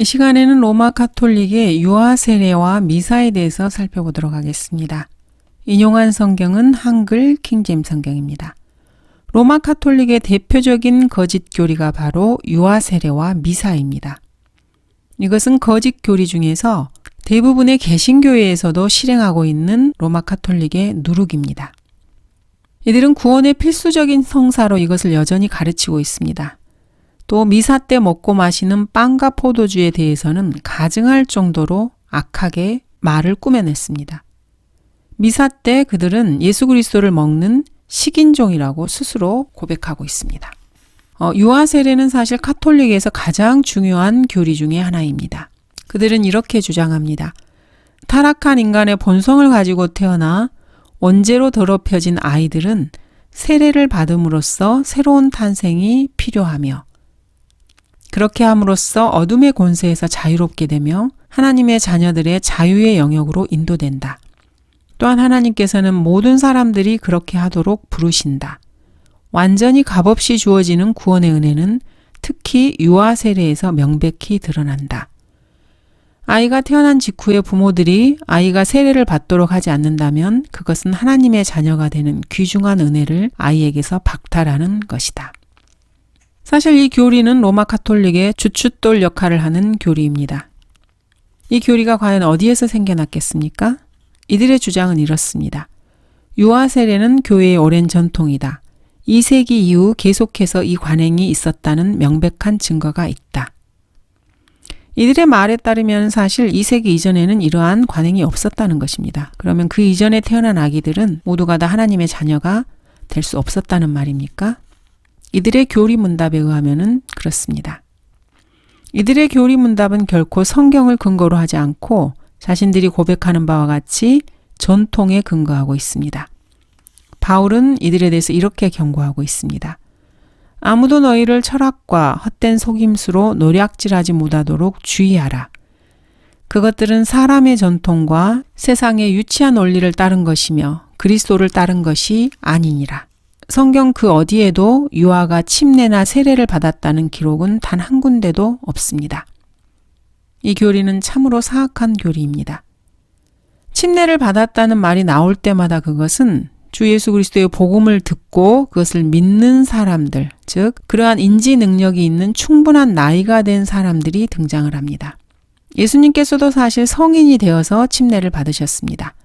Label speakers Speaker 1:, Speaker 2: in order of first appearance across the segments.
Speaker 1: 이 시간에는 로마 가톨릭의 유아 세례와 미사에 대해서 살펴보도록 하겠습니다. 인용한 성경은 한글 킹제임스 성경입니다. 로마 가톨릭의 대표적인 거짓 교리가 바로 유아 세례와 미사입니다. 이것은 거짓 교리 중에서 대부분의 개신교회에서도 실행하고 있는 로마 가톨릭의 누룩입니다. 이들은 구원의 필수적인 성사로 이것을 여전히 가르치고 있습니다. 또 미사 때 먹고 마시는 빵과 포도주에 대해서는 가증할 정도로 악하게 말을 꾸며냈습니다. 미사 때 그들은 예수 그리스도를 먹는 식인종이라고 스스로 고백하고 있습니다. 유아 세례는 사실 가톨릭에서 가장 중요한 교리 중에 하나입니다. 그들은 이렇게 주장합니다. 타락한 인간의 본성을 가지고 태어나 원죄로 더럽혀진 아이들은 세례를 받음으로써 새로운 탄생이 필요하며 그렇게 함으로써 어둠의 권세에서 자유롭게 되며 하나님의 자녀들의 자유의 영역으로 인도된다. 또한 하나님께서는 모든 사람들이 그렇게 하도록 부르신다. 완전히 값없이 주어지는 구원의 은혜는 특히 유아 세례에서 명백히 드러난다. 아이가 태어난 직후에 부모들이 아이가 세례를 받도록 하지 않는다면 그것은 하나님의 자녀가 되는 귀중한 은혜를 아이에게서 박탈하는 것이다. 사실 이 교리는 로마 가톨릭의 주춧돌 역할을 하는 교리입니다. 이 교리가 과연 어디에서 생겨났겠습니까? 이들의 주장은 이렇습니다. 유아 세례는 교회의 오랜 전통이다. 2세기 이후 계속해서 이 관행이 있었다는 명백한 증거가 있다. 이들의 말에 따르면 사실 2세기 이전에는 이러한 관행이 없었다는 것입니다. 그러면 그 이전에 태어난 아기들은 모두가 다 하나님의 자녀가 될 수 없었다는 말입니까? 이들의 교리 문답에 의하면은 그렇습니다. 이들의 교리 문답은 결코 성경을 근거로 하지 않고 자신들이 고백하는 바와 같이 전통에 근거하고 있습니다. 바울은 이들에 대해서 이렇게 경고하고 있습니다. 아무도 너희를 철학과 헛된 속임수로 노략질하지 못하도록 주의하라. 그것들은 사람의 전통과 세상의 유치한 원리를 따른 것이며 그리스도를 따른 것이 아니니라. 성경 그 어디에도 유아가 침례나 세례를 받았다는 기록은 단 한 군데도 없습니다. 이 교리는 참으로 사악한 교리입니다. 침례를 받았다는 말이 나올 때마다 그것은 주 예수 그리스도의 복음을 듣고 그것을 믿는 사람들, 즉 그러한 인지 능력이 있는 충분한 나이가 된 사람들이 등장을 합니다. 예수님께서도 사실 성인이 되어서 침례를 받으셨습니다.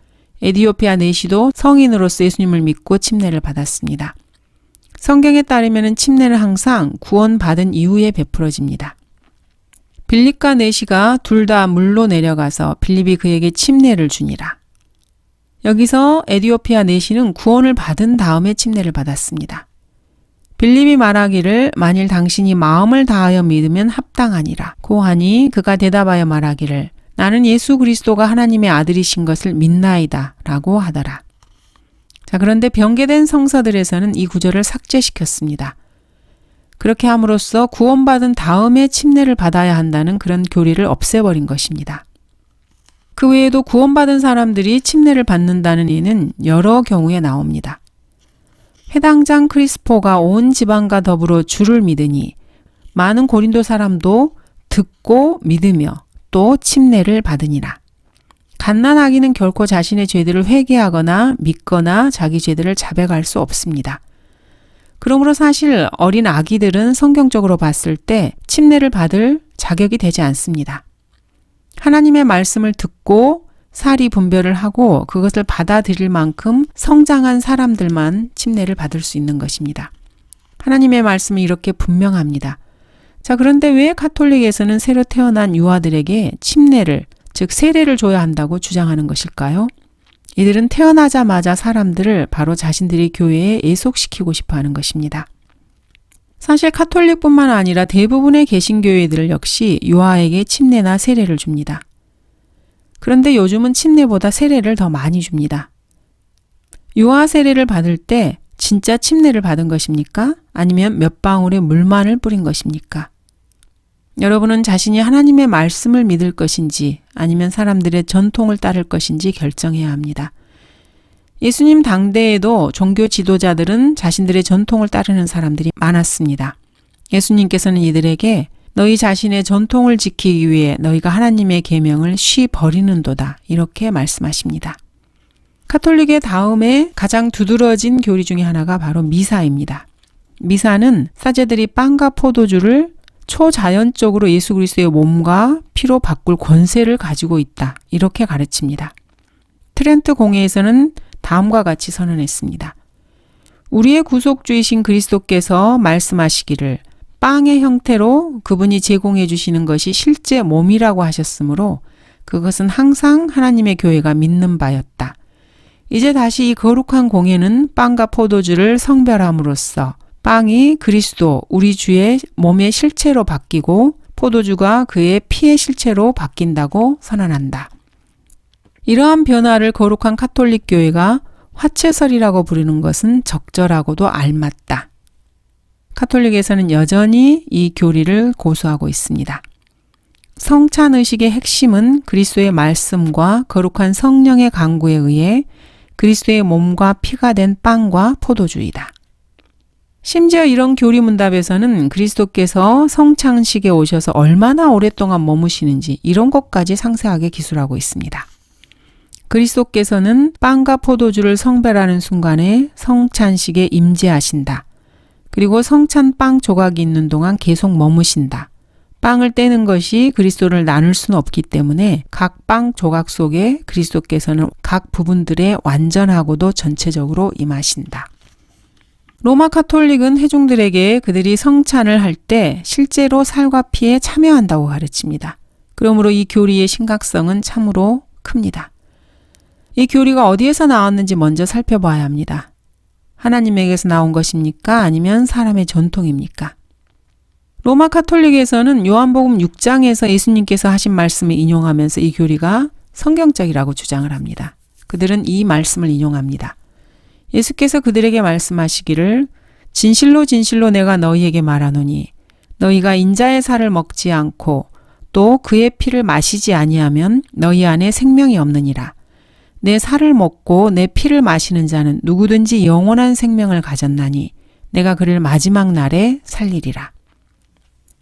Speaker 1: 에디오피아 내시도 성인으로서 예수님을 믿고 침례를 받았습니다. 성경에 따르면 침례는 항상 구원받은 이후에 베풀어집니다. 빌립과 내시가 둘 다 물로 내려가서 빌립이 그에게 침례를 주니라. 여기서 에디오피아 내시는 구원을 받은 다음에 침례를 받았습니다. 빌립이 말하기를 만일 당신이 마음을 다하여 믿으면 합당하니라. 고하니 그가 대답하여 말하기를 나는 예수 그리스도가 하나님의 아들이신 것을 믿나이다 라고 하더라. 자, 그런데 변개된 성서들에서는 이 구절을 삭제시켰습니다. 그렇게 함으로써 구원받은 다음에 침례를 받아야 한다는 그런 교리를 없애버린 것입니다. 그 외에도 구원받은 사람들이 침례를 받는다는 예는 여러 경우에 나옵니다. 회당장 크리스포가 온 지방과 더불어 주를 믿으니 많은 고린도 사람도 듣고 믿으며 또 침례를 받으니라. 갓난아기는 결코 자신의 죄들을 회개하거나 믿거나 자기 죄들을 자백할 수 없습니다. 그러므로 사실 어린 아기들은 성경적으로 봤을 때 침례를 받을 자격이 되지 않습니다. 하나님의 말씀을 듣고 사리 분별을 하고 그것을 받아들일 만큼 성장한 사람들만 침례를 받을 수 있는 것입니다. 하나님의 말씀은 이렇게 분명합니다. 자, 그런데 왜 가톨릭에서는 새로 태어난 유아들에게 침례를, 즉 세례를 줘야 한다고 주장하는 것일까요? 이들은 태어나자마자 사람들을 바로 자신들의 교회에 예속시키고 싶어 하는 것입니다. 사실 가톨릭뿐만 아니라 대부분의 개신교회들 역시 유아에게 침례나 세례를 줍니다. 그런데 요즘은 침례보다 세례를 더 많이 줍니다. 유아 세례를 받을 때 진짜 침례를 받은 것입니까? 아니면 몇 방울의 물만을 뿌린 것입니까? 여러분은 자신이 하나님의 말씀을 믿을 것인지 아니면 사람들의 전통을 따를 것인지 결정해야 합니다. 예수님 당대에도 종교 지도자들은 자신들의 전통을 따르는 사람들이 많았습니다. 예수님께서는 이들에게 너희 자신의 전통을 지키기 위해 너희가 하나님의 계명을 쉬 버리는도다. 이렇게 말씀하십니다. 카톨릭의 다음에 가장 두드러진 교리 중에 하나가 바로 미사입니다. 미사는 사제들이 빵과 포도주를 초자연적으로 예수 그리스도의 몸과 피로 바꿀 권세를 가지고 있다. 이렇게 가르칩니다. 트렌트 공회에서는 다음과 같이 선언했습니다. 우리의 구속주이신 그리스도께서 말씀하시기를 빵의 형태로 그분이 제공해 주시는 것이 실제 몸이라고 하셨으므로 그것은 항상 하나님의 교회가 믿는 바였다. 이제 다시 이 거룩한 공예는 빵과 포도주를 성별함으로써 빵이 그리스도 우리 주의 몸의 실체로 바뀌고 포도주가 그의 피의 실체로 바뀐다고 선언한다. 이러한 변화를 거룩한 카톨릭 교회가 화채설이라고 부르는 것은 적절하고도 알맞다. 카톨릭에서는 여전히 이 교리를 고수하고 있습니다. 성찬의식의 핵심은 그리스도의 말씀과 거룩한 성령의 강구에 의해 그리스도의 몸과 피가 된 빵과 포도주이다. 심지어 이런 교리 문답에서는 그리스도께서 성찬식에 오셔서 얼마나 오랫동안 머무시는지 이런 것까지 상세하게 기술하고 있습니다. 그리스도께서는 빵과 포도주를 성별하는 순간에 성찬식에 임재하신다. 그리고 성찬빵 조각이 있는 동안 계속 머무신다. 빵을 떼는 것이 그리스도를 나눌 수는 없기 때문에 각 빵 조각 속에 그리스도께서는 각 부분들에 완전하고도 전체적으로 임하신다. 로마 카톨릭은 회중들에게 그들이 성찬을 할 때 실제로 살과 피에 참여한다고 가르칩니다. 그러므로 이 교리의 심각성은 참으로 큽니다. 이 교리가 어디에서 나왔는지 먼저 살펴봐야 합니다. 하나님에게서 나온 것입니까? 아니면 사람의 전통입니까? 로마 카톨릭에서는 요한복음 6장에서 예수님께서 하신 말씀을 인용하면서 이 교리가 성경적이라고 주장을 합니다. 그들은 이 말씀을 인용합니다. 예수께서 그들에게 말씀하시기를 진실로 진실로 내가 너희에게 말하노니 너희가 인자의 살을 먹지 않고 또 그의 피를 마시지 아니하면 너희 안에 생명이 없느니라. 내 살을 먹고 내 피를 마시는 자는 누구든지 영원한 생명을 가졌나니 내가 그를 마지막 날에 살리리라.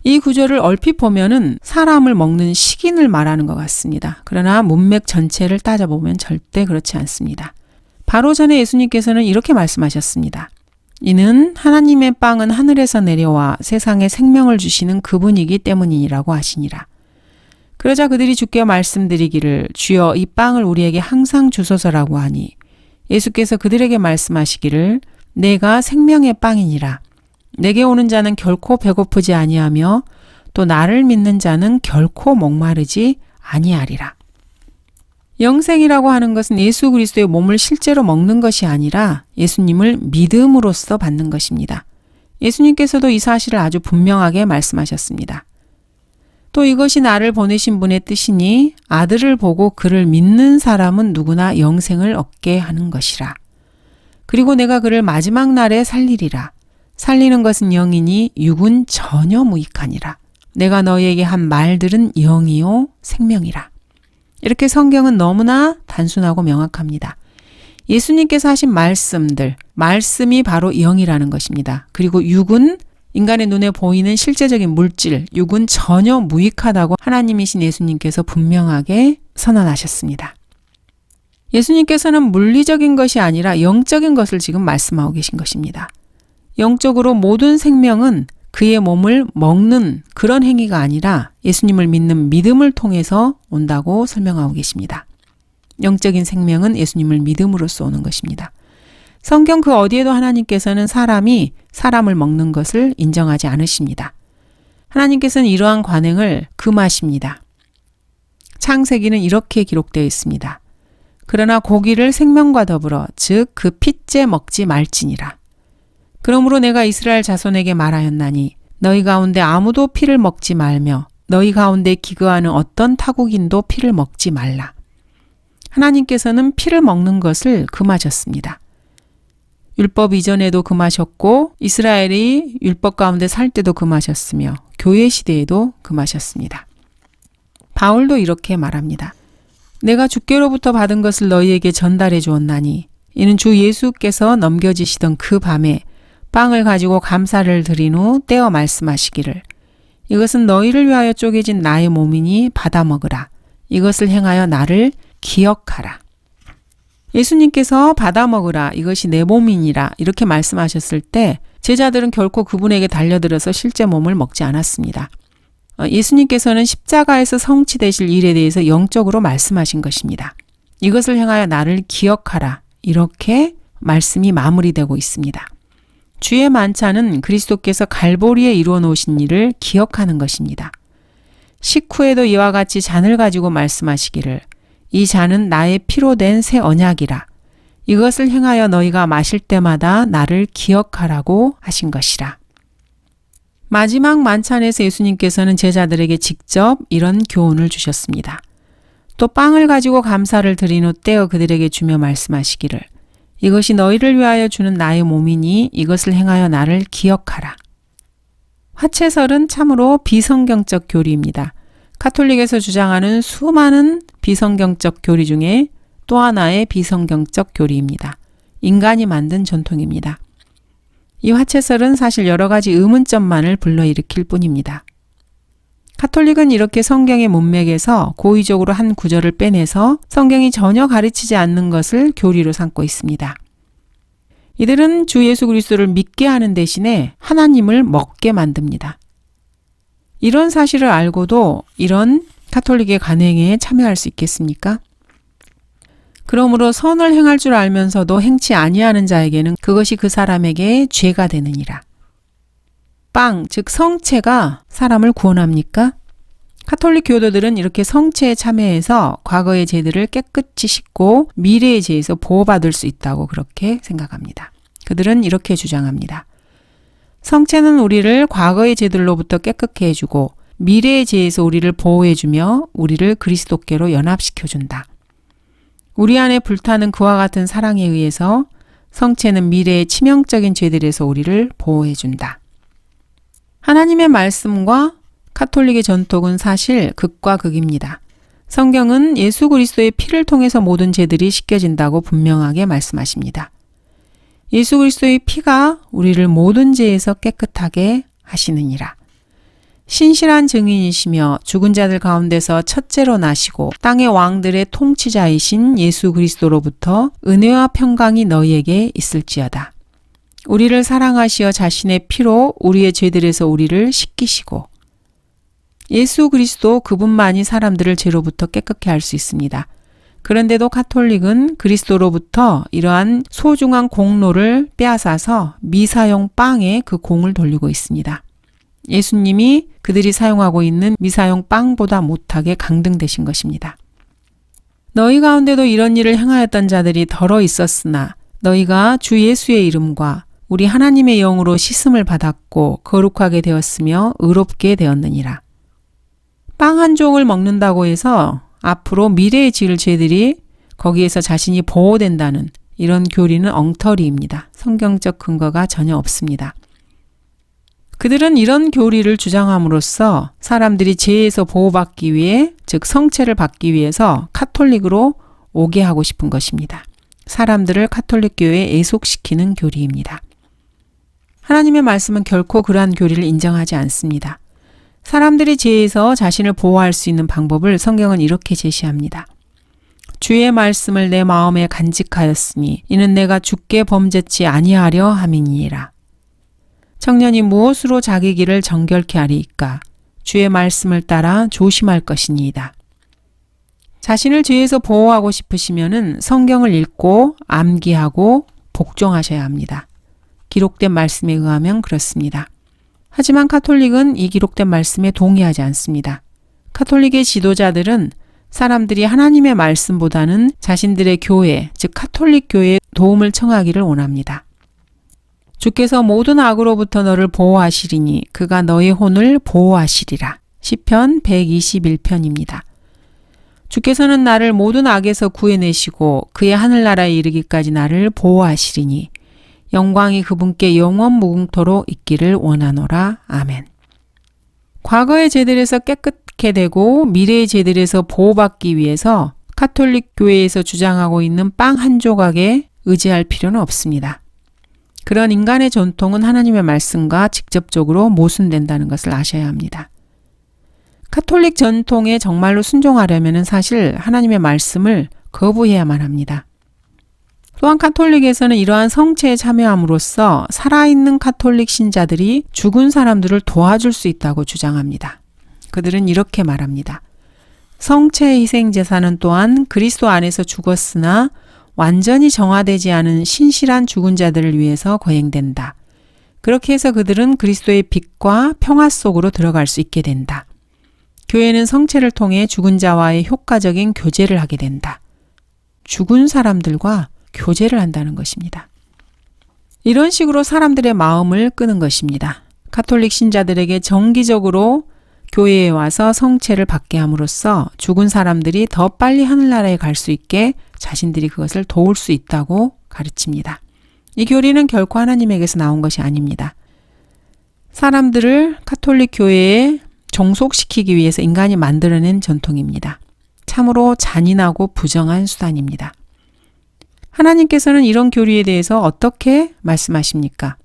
Speaker 1: 이 구절을 얼핏 보면은 사람을 먹는 식인을 말하는 것 같습니다. 그러나 문맥 전체를 따져보면 절대 그렇지 않습니다. 바로 전에 예수님께서는 이렇게 말씀하셨습니다. 이는 하나님의 빵은 하늘에서 내려와 세상에 생명을 주시는 그분이기 때문이라고 하시니라. 그러자 그들이 주께 말씀드리기를 주여 이 빵을 우리에게 항상 주소서라고 하니 예수께서 그들에게 말씀하시기를 내가 생명의 빵이니라. 내게 오는 자는 결코 배고프지 아니하며 또 나를 믿는 자는 결코 목마르지 아니하리라. 영생이라고 하는 것은 예수 그리스도의 몸을 실제로 먹는 것이 아니라 예수님을 믿음으로써 받는 것입니다. 예수님께서도 이 사실을 아주 분명하게 말씀하셨습니다. 또 이것이 나를 보내신 분의 뜻이니 아들을 보고 그를 믿는 사람은 누구나 영생을 얻게 하는 것이라. 그리고 내가 그를 마지막 날에 살리리라. 살리는 것은 영이니 육은 전혀 무익하니라. 내가 너희에게 한 말들은 영이요 생명이라. 이렇게 성경은 너무나 단순하고 명확합니다. 예수님께서 하신 말씀들, 말씀이 바로 영이라는 것입니다. 그리고 육은 인간의 눈에 보이는 실제적인 물질, 육은 전혀 무익하다고 하나님이신 예수님께서 분명하게 선언하셨습니다. 예수님께서는 물리적인 것이 아니라 영적인 것을 지금 말씀하고 계신 것입니다. 영적으로 모든 생명은 그의 몸을 먹는 그런 행위가 아니라 예수님을 믿는 믿음을 통해서 온다고 설명하고 계십니다. 영적인 생명은 예수님을 믿음으로써 오는 것입니다. 성경 그 어디에도 하나님께서는 사람이 사람을 먹는 것을 인정하지 않으십니다. 하나님께서는 이러한 관행을 금하십니다. 창세기는 이렇게 기록되어 있습니다. 그러나 고기를 생명과 더불어 즉 그 핏째 먹지 말지니라. 그러므로 내가 이스라엘 자손에게 말하였나니 너희 가운데 아무도 피를 먹지 말며 너희 가운데 기거하는 어떤 타국인도 피를 먹지 말라. 하나님께서는 피를 먹는 것을 금하셨습니다. 율법 이전에도 금하셨고 이스라엘이 율법 가운데 살 때도 금하셨으며 교회 시대에도 금하셨습니다. 바울도 이렇게 말합니다. 내가 주께로부터 받은 것을 너희에게 전달해 주었나니 이는 주 예수께서 넘겨지시던 그 밤에 빵을 가지고 감사를 드린 후 떼어 말씀하시기를 이것은 너희를 위하여 쪼개진 나의 몸이니 받아 먹으라. 이것을 행하여 나를 기억하라. 예수님께서 받아 먹으라. 이것이 내 몸이니라. 이렇게 말씀하셨을 때 제자들은 결코 그분에게 달려들어서 실제 몸을 먹지 않았습니다. 예수님께서는 십자가에서 성취되실 일에 대해서 영적으로 말씀하신 것입니다. 이것을 행하여 나를 기억하라. 이렇게 말씀이 마무리되고 있습니다. 주의 만찬은 그리스도께서 갈보리에 이루어 놓으신 일을 기억하는 것입니다. 식후에도 이와 같이 잔을 가지고 말씀하시기를 이 잔은 나의 피로 된 새 언약이라. 이것을 행하여 너희가 마실 때마다 나를 기억하라고 하신 것이라. 마지막 만찬에서 예수님께서는 제자들에게 직접 이런 교훈을 주셨습니다. 또 빵을 가지고 감사를 드린 후 떼어 그들에게 주며 말씀하시기를 이것이 너희를 위하여 주는 나의 몸이니 이것을 행하여 나를 기억하라. 화채설은 참으로 비성경적 교리입니다. 카톨릭에서 주장하는 수많은 비성경적 교리 중에 또 하나의 비성경적 교리입니다. 인간이 만든 전통입니다. 이 화채설은 사실 여러 가지 의문점만을 불러일으킬 뿐입니다. 카톨릭은 이렇게 성경의 문맥에서 고의적으로 한 구절을 빼내서 성경이 전혀 가르치지 않는 것을 교리로 삼고 있습니다. 이들은 주 예수 그리스도를 믿게 하는 대신에 하나님을 먹게 만듭니다. 이런 사실을 알고도 이런 카톨릭의 관행에 참여할 수 있겠습니까? 그러므로 선을 행할 줄 알면서도 행치 아니하는 자에게는 그것이 그 사람에게 죄가 되느니라. 빵, 즉 성체가 사람을 구원합니까? 카톨릭 교도들은 이렇게 성체에 참여해서 과거의 죄들을 깨끗이 씻고 미래의 죄에서 보호받을 수 있다고 그렇게 생각합니다. 그들은 이렇게 주장합니다. 성체는 우리를 과거의 죄들로부터 깨끗게 해주고 미래의 죄에서 우리를 보호해주며 우리를 그리스도께로 연합시켜준다. 우리 안에 불타는 그와 같은 사랑에 의해서 성체는 미래의 치명적인 죄들에서 우리를 보호해준다. 하나님의 말씀과 카톨릭의 전통은 사실 극과 극입니다. 성경은 예수 그리스도의 피를 통해서 모든 죄들이 씻겨진다고 분명하게 말씀하십니다. 예수 그리스도의 피가 우리를 모든 죄에서 깨끗하게 하시느니라. 신실한 증인이시며 죽은 자들 가운데서 첫째로 나시고 땅의 왕들의 통치자이신 예수 그리스도로부터 은혜와 평강이 너희에게 있을지어다. 우리를 사랑하시어 자신의 피로 우리의 죄들에서 우리를 씻기시고 예수 그리스도 그분만이 사람들을 죄로부터 깨끗게 할 수 있습니다. 그런데도 카톨릭은 그리스도로부터 이러한 소중한 공로를 빼앗아서 미사용 빵에 그 공을 돌리고 있습니다. 예수님이 그들이 사용하고 있는 미사용 빵보다 못하게 강등되신 것입니다. 너희 가운데도 이런 일을 행하였던 자들이 덜어 있었으나 너희가 주 예수의 이름과 우리 하나님의 영으로 씻음을 받았고 거룩하게 되었으며 의롭게 되었느니라. 빵 한 종을 먹는다고 해서 앞으로 미래에 지을 죄들이 거기에서 자신이 보호된다는 이런 교리는 엉터리입니다. 성경적 근거가 전혀 없습니다. 그들은 이런 교리를 주장함으로써 사람들이 죄에서 보호받기 위해, 즉 성체를 받기 위해서 카톨릭으로 오게 하고 싶은 것입니다. 사람들을 카톨릭 교회에 애속시키는 교리입니다. 하나님의 말씀은 결코 그러한 교리를 인정하지 않습니다. 사람들이 죄에서 자신을 보호할 수 있는 방법을 성경은 이렇게 제시합니다. 주의 말씀을 내 마음에 간직하였으니 이는 내가 주께 범죄치 아니하려 함이니이다. 청년이 무엇으로 자기 길을 정결케 하리이까? 주의 말씀을 따라 조심할 것이니이다. 자신을 죄에서 보호하고 싶으시면은 성경을 읽고 암기하고 복종하셔야 합니다. 기록된 말씀에 의하면 그렇습니다. 하지만 카톨릭은 이 기록된 말씀에 동의하지 않습니다. 카톨릭의 지도자들은 사람들이 하나님의 말씀보다는 자신들의 교회, 즉 카톨릭 교회에 도움을 청하기를 원합니다. 주께서 모든 악으로부터 너를 보호하시리니 그가 너의 혼을 보호하시리라. 시편 121편입니다. 주께서는 나를 모든 악에서 구해내시고 그의 하늘나라에 이르기까지 나를 보호하시리니 영광이 그분께 영원 무궁토록 있기를 원하노라. 아멘. 과거의 죄들에서 깨끗게 되고 미래의 죄들에서 보호받기 위해서 카톨릭 교회에서 주장하고 있는 빵 한 조각에 의지할 필요는 없습니다. 그런 인간의 전통은 하나님의 말씀과 직접적으로 모순된다는 것을 아셔야 합니다. 카톨릭 전통에 정말로 순종하려면 사실 하나님의 말씀을 거부해야만 합니다. 또한 카톨릭에서는 이러한 성체에 참여함으로써 살아있는 카톨릭 신자들이 죽은 사람들을 도와줄 수 있다고 주장합니다. 그들은 이렇게 말합니다. 성체의 희생제사는 또한 그리스도 안에서 죽었으나 완전히 정화되지 않은 신실한 죽은 자들을 위해서 거행된다. 그렇게 해서 그들은 그리스도의 빛과 평화 속으로 들어갈 수 있게 된다. 교회는 성체를 통해 죽은 자와의 효과적인 교제를 하게 된다. 죽은 사람들과 교제를 한다는 것입니다. 이런 식으로 사람들의 마음을 끄는 것입니다. 카톨릭 신자들에게 정기적으로 교회에 와서 성체를 받게 함으로써 죽은 사람들이 더 빨리 하늘나라에 갈 수 있게 자신들이 그것을 도울 수 있다고 가르칩니다. 이 교리는 결코 하나님에게서 나온 것이 아닙니다. 사람들을 카톨릭 교회에 종속시키기 위해서 인간이 만들어낸 전통입니다. 참으로 잔인하고 부정한 수단입니다. 하나님께서는 이런 교리에 대해서 어떻게 말씀하십니까?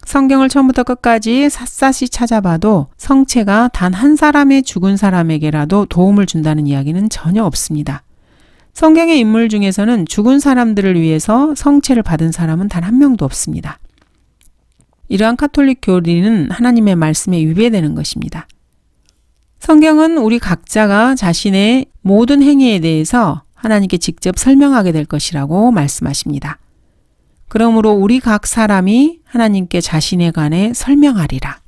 Speaker 1: 성경을 처음부터 끝까지 샅샅이 찾아봐도 성체가 단 한 사람의 죽은 사람에게라도 도움을 준다는 이야기는 전혀 없습니다. 성경의 인물 중에서는 죽은 사람들을 위해서 성체를 받은 사람은 단 한 명도 없습니다. 이러한 카톨릭 교리는 하나님의 말씀에 위배되는 것입니다. 성경은 우리 각자가 자신의 모든 행위에 대해서 하나님께 직접 설명하게 될 것이라고 말씀하십니다. 그러므로 우리 각 사람이 하나님께 자신에 관해 설명하리라.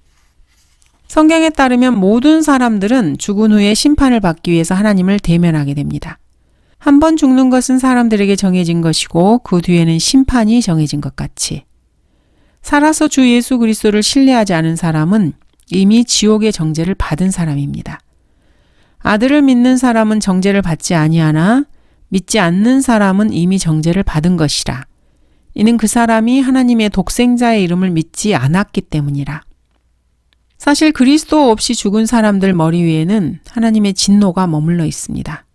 Speaker 1: 성경에 따르면 모든 사람들은 죽은 후에 심판을 받기 위해서 하나님을 대면하게 됩니다. 한 번 죽는 것은 사람들에게 정해진 것이고 그 뒤에는 심판이 정해진 것 같이 살아서 주 예수 그리스도를 신뢰하지 않은 사람은 이미 지옥의 정죄를 받은 사람입니다. 아들을 믿는 사람은 정죄를 받지 아니하나 믿지 않는 사람은 이미 정죄를 받은 것이라. 이는 그 사람이 하나님의 독생자의 이름을 믿지 않았기 때문이라. 사실 그리스도 없이 죽은 사람들 머리 위에는 하나님의 진노가 머물러 있습니다.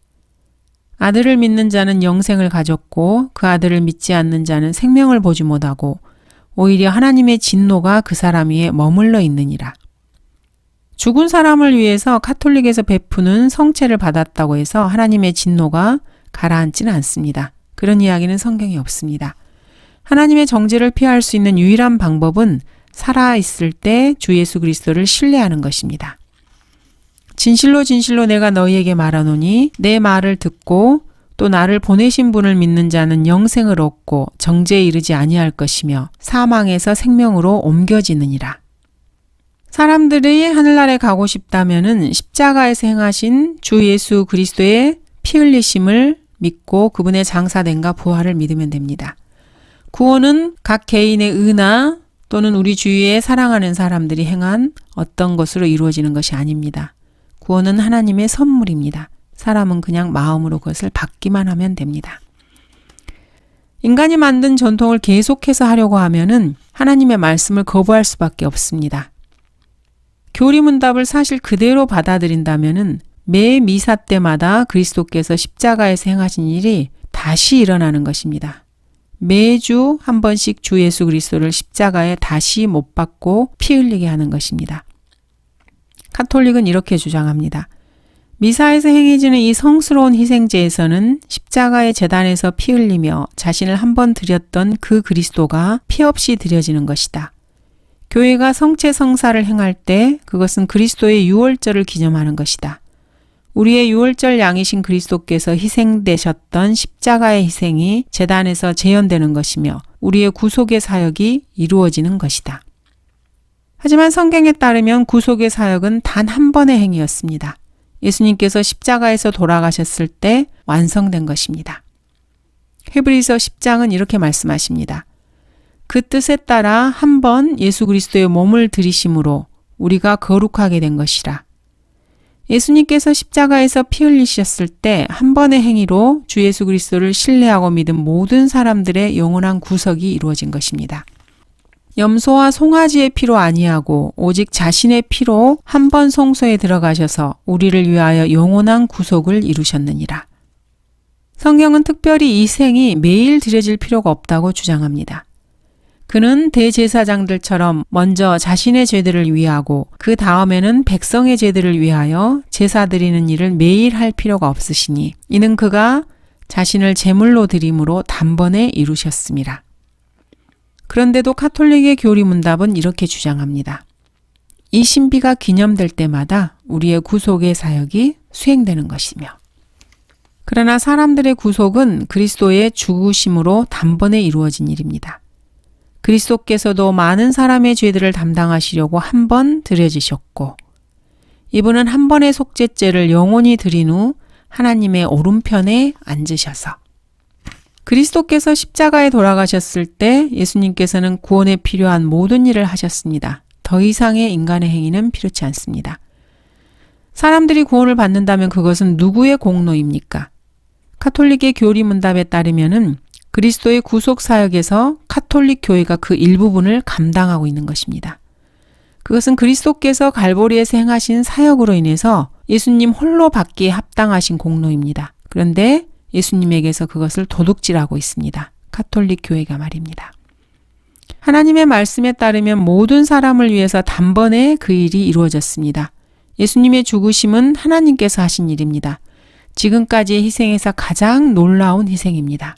Speaker 1: 아들을 믿는 자는 영생을 가졌고 그 아들을 믿지 않는 자는 생명을 보지 못하고 오히려 하나님의 진노가 그 사람 위에 머물러 있느니라. 죽은 사람을 위해서 카톨릭에서 베푸는 성체를 받았다고 해서 하나님의 진노가 가라앉지는 않습니다. 그런 이야기는 성경에 없습니다. 하나님의 정죄를 피할 수 있는 유일한 방법은 살아있을 때 주 예수 그리스도를 신뢰하는 것입니다. 진실로 진실로 내가 너희에게 말하노니 내 말을 듣고 또 나를 보내신 분을 믿는 자는 영생을 얻고 정죄에 이르지 아니할 것이며 사망에서 생명으로 옮겨지느니라. 사람들이 하늘나라에 가고 싶다면은 십자가에서 행하신 주 예수 그리스도의 피 흘리심을 믿고 그분의 장사됨과 부활을 믿으면 됩니다. 구원은 각 개인의 의나 또는 우리 주위에 사랑하는 사람들이 행한 어떤 것으로 이루어지는 것이 아닙니다. 구원은 하나님의 선물입니다. 사람은 그냥 마음으로 그것을 받기만 하면 됩니다. 인간이 만든 전통을 계속해서 하려고 하면은 하나님의 말씀을 거부할 수밖에 없습니다. 교리문답을 사실 그대로 받아들인다면은 매 미사 때마다 그리스도께서 십자가에서 행하신 일이 다시 일어나는 것입니다. 매주 한 번씩 주 예수 그리스도를 십자가에 다시 못 박고 피 흘리게 하는 것입니다. 카톨릭은 이렇게 주장합니다. 미사에서 행해지는 이 성스러운 희생제에서는 십자가의 제단에서 피 흘리며 자신을 한 번 드렸던 그 그리스도가 피 없이 드려지는 것이다. 교회가 성체 성사를 행할 때 그것은 그리스도의 유월절을 기념하는 것이다. 우리의 유월절 양이신 그리스도께서 희생되셨던 십자가의 희생이 제단에서 재현되는 것이며 우리의 구속의 사역이 이루어지는 것이다. 하지만 성경에 따르면 구속의 사역은 단 한 번의 행위였습니다. 예수님께서 십자가에서 돌아가셨을 때 완성된 것입니다. 히브리서 10장은 이렇게 말씀하십니다. 그 뜻에 따라 한 번 예수 그리스도의 몸을 들이심으로 우리가 거룩하게 된 것이라. 예수님께서 십자가에서 피 흘리셨을 때 한 번의 행위로 주 예수 그리스도를 신뢰하고 믿은 모든 사람들의 영원한 구속이 이루어진 것입니다. 염소와 송아지의 피로 아니하고 오직 자신의 피로 한 번 성소에 들어가셔서 우리를 위하여 영원한 구속을 이루셨느니라. 성경은 특별히 이 생이 매일 드려질 필요가 없다고 주장합니다. 그는 대제사장들처럼 먼저 자신의 죄들을 위하고 그 다음에는 백성의 죄들을 위하여 제사 드리는 일을 매일 할 필요가 없으시니 이는 그가 자신을 제물로 드림으로 단번에 이루셨습니다. 그런데도 가톨릭의 교리문답은 이렇게 주장합니다. 이 신비가 기념될 때마다 우리의 구속의 사역이 수행되는 것이며 그러나 사람들의 구속은 그리스도의 죽으심으로 단번에 이루어진 일입니다. 그리스도께서도 많은 사람의 죄들을 담당하시려고 한 번 드려지셨고 이분은 한 번의 속죄죄를 영원히 드린 후 하나님의 오른편에 앉으셔서 그리스도께서 십자가에 돌아가셨을 때 예수님께서는 구원에 필요한 모든 일을 하셨습니다. 더 이상의 인간의 행위는 필요치 않습니다. 사람들이 구원을 받는다면 그것은 누구의 공로입니까? 가톨릭의 교리문답에 따르면은 그리스도의 구속사역에서 가톨릭 교회가 그 일부분을 감당하고 있는 것입니다. 그것은 그리스도께서 갈보리에서 행하신 사역으로 인해서 예수님 홀로 받기에 합당하신 공로입니다. 그런데 예수님에게서 그것을 도둑질하고 있습니다. 가톨릭 교회가 말입니다. 하나님의 말씀에 따르면 모든 사람을 위해서 단번에 그 일이 이루어졌습니다. 예수님의 죽으심은 하나님께서 하신 일입니다. 지금까지의 희생에서 가장 놀라운 희생입니다.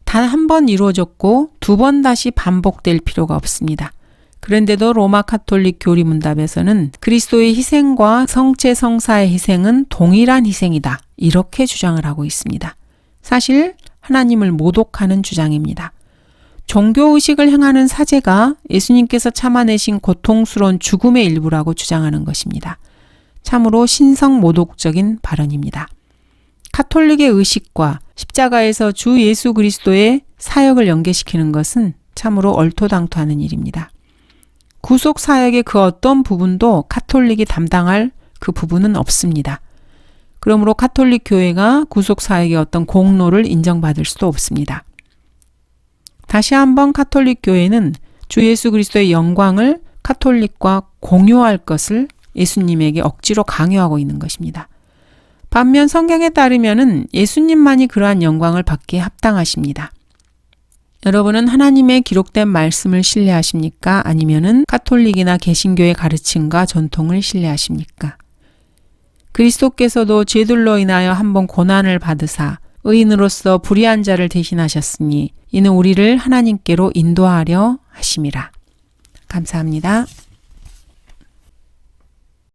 Speaker 1: 단 한 번 이루어졌고 두 번 다시 반복될 필요가 없습니다. 그런데도 로마 가톨릭 교리문답에서는 그리스도의 희생과 성체 성사의 희생은 동일한 희생이다. 이렇게 주장을 하고 있습니다. 사실 하나님을 모독하는 주장입니다. 종교의식을 행하는 사제가 예수님께서 참아내신 고통스러운 죽음의 일부라고 주장하는 것입니다. 참으로 신성모독적인 발언입니다. 가톨릭의 의식과 십자가에서 주 예수 그리스도의 사역을 연계시키는 것은 참으로 얼토당토하는 일입니다. 구속 사역의 그 어떤 부분도 가톨릭이 담당할 그 부분은 없습니다. 그러므로 가톨릭 교회가 구속 사역의 어떤 공로를 인정받을 수도 없습니다. 다시 한번 가톨릭 교회는 주 예수 그리스도의 영광을 가톨릭과 공유할 것을 예수님에게 억지로 강요하고 있는 것입니다. 반면 성경에 따르면은 예수님만이 그러한 영광을 받기에 합당하십니다. 여러분은 하나님의 기록된 말씀을 신뢰하십니까? 아니면은 가톨릭이나 개신교의 가르침과 전통을 신뢰하십니까? 그리스도께서도 죄들로 인하여 한번 고난을 받으사 의인으로서 불의한 자를 대신하셨으니 이는 우리를 하나님께로 인도하려 하심이라. 감사합니다.